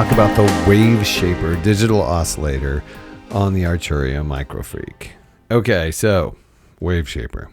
talk about the Waveshaper digital oscillator on the Arturia MicroFreak. Okay, so Waveshaper.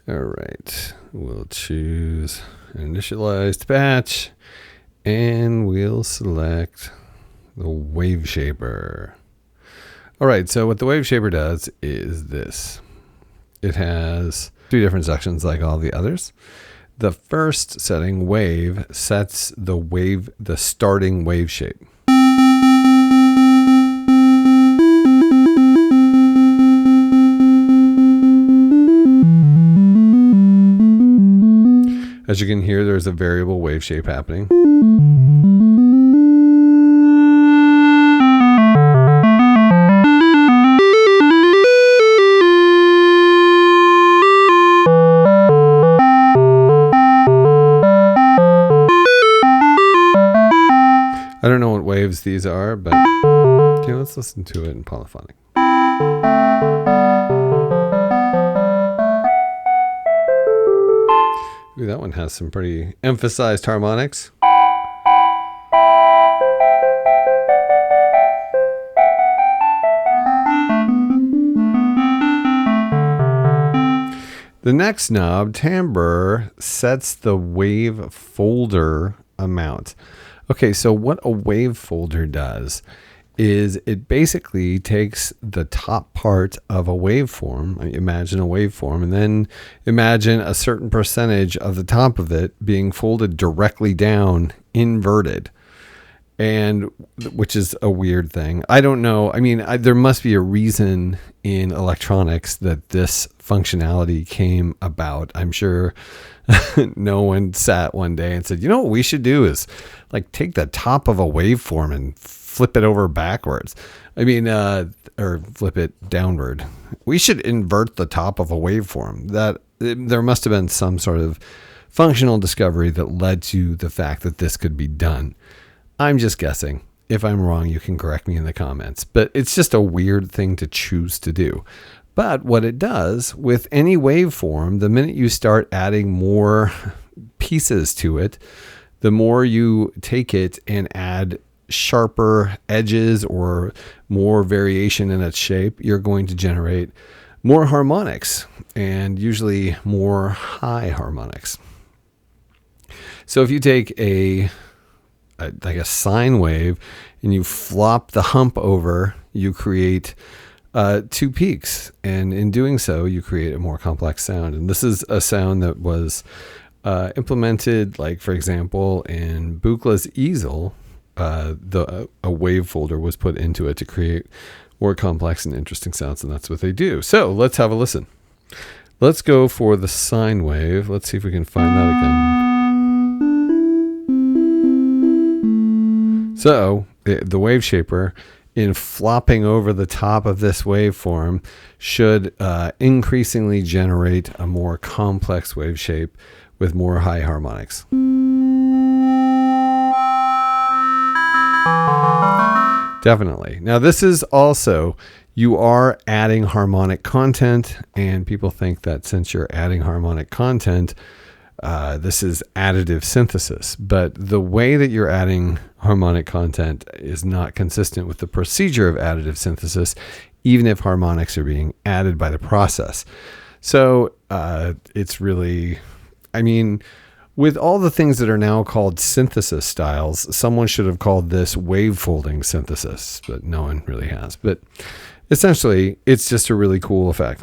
All right, we'll choose an initialized patch and we'll select the Waveshaper. All right, so what the Waveshaper does is this. It has two different sections like all the others. The first setting, wave, sets the starting wave shape. As you can hear, there's a variable wave shape happening. I don't know what waves these are, but okay, let's listen to it in polyphonic. Ooh, that one has some pretty emphasized harmonics. The next knob, timbre, sets the wave folder amount. Okay, so what a wave folder does is it basically takes the top part of a waveform, imagine a waveform, and then imagine a certain percentage of the top of it being folded directly down, inverted, and which is a weird thing. I don't know. I mean, there must be a reason in electronics that this functionality came about. I'm sure no one sat one day and said, you know what we should do is like take the top of a waveform and flip it over backwards. I mean, or flip it downward. We should invert the top of a waveform. There must have been some sort of functional discovery that led to the fact that this could be done. I'm just guessing. If I'm wrong, you can correct me in the comments, but it's just a weird thing to choose to do. But what it does with any waveform, the minute you start adding more pieces to it, the more you take it and add sharper edges or more variation in its shape, you're going to generate more harmonics, and usually more high harmonics. So if you take like a sine wave and you flop the hump over, you create two peaks, and in doing so you create a more complex sound. And this is a sound that was implemented, like for example in Buchla's easel. A wave folder was put into it to create more complex and interesting sounds, and that's what they do. So let's have a listen. Let's go for the sine wave. Let's see if we can find that again. So the Waveshaper, in flopping over the top of this waveform, should increasingly generate a more complex wave shape with more high harmonics. Definitely. Now this is also, you are adding harmonic content, and people think that since you're adding harmonic content, this is additive synthesis, but the way that you're adding harmonic content is not consistent with the procedure of additive synthesis, even if harmonics are being added by the process. So it's really, I mean, with all the things that are now called synthesis styles, someone should have called this wave folding synthesis, but no one really has. But essentially, it's just a really cool effect.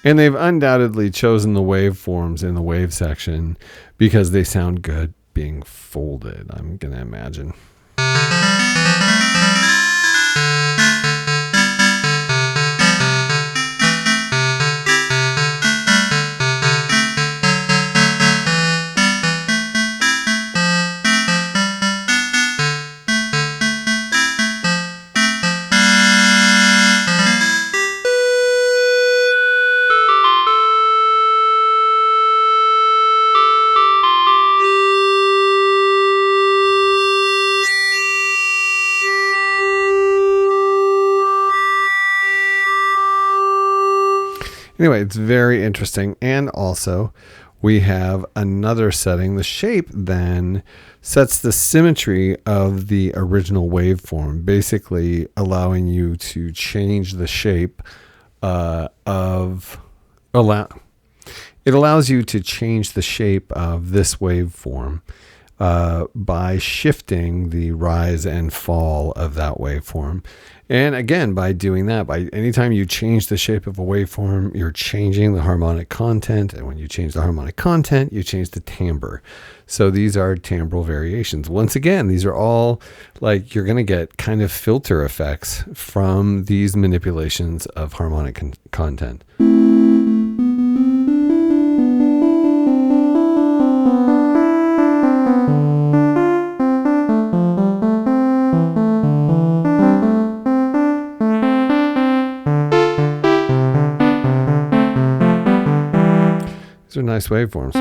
And they've undoubtedly chosen the waveforms in the wave section because they sound good being folded, I'm going to imagine. Anyway, it's very interesting. And also, we have another setting. The shape then sets the symmetry of the original waveform, basically allowing you to change the shape it allows you to change the shape of this waveform by shifting the rise and fall of that waveform. And again, by doing that, by anytime you change the shape of a waveform, you're changing the harmonic content. And when you change the harmonic content, you change the timbre. So these are timbral variations. Once again, these are all like you're going to get kind of filter effects from these manipulations of harmonic content. These are nice waveforms.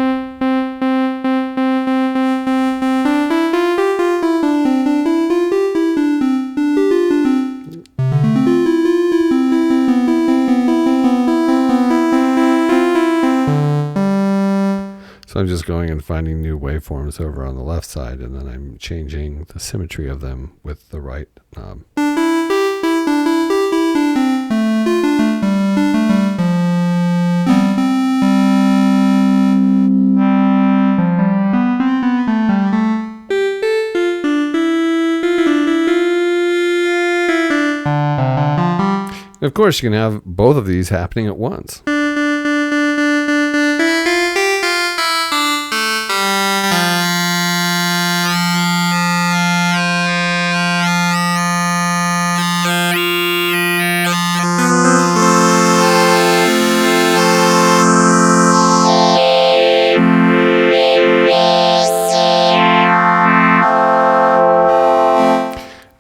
So I'm just going and finding new waveforms over on the left side, and then I'm changing the symmetry of them with the right knob. Of course, you can have both of these happening at once.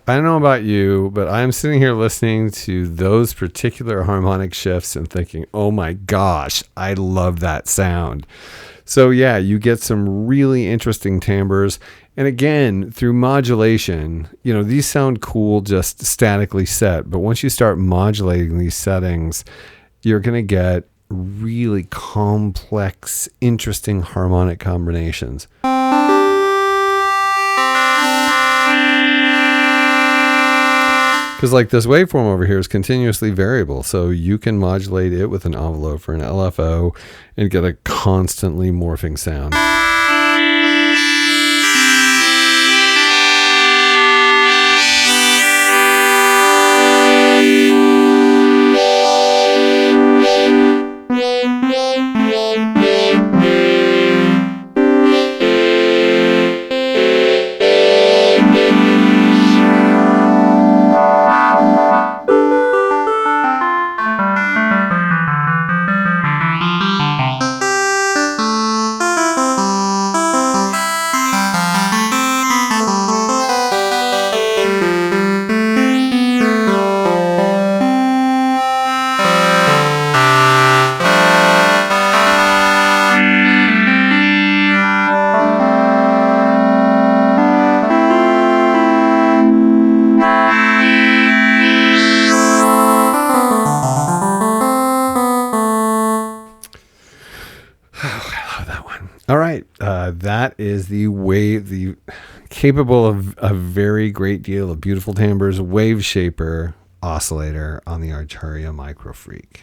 I don't know about you, but I'm sitting here listening to those particular harmonic shifts and thinking, oh my gosh, I love that sound. So yeah, you get some really interesting timbres. And again, through modulation, these sound cool just statically set. But once you start modulating these settings, you're going to get really complex, interesting harmonic combinations. Because like this waveform over here is continuously variable, so you can modulate it with an envelope or an LFO and get a constantly morphing sound. All right, that is the capable of a very great deal of beautiful timbres Waveshaper oscillator on the Arturia MicroFreak.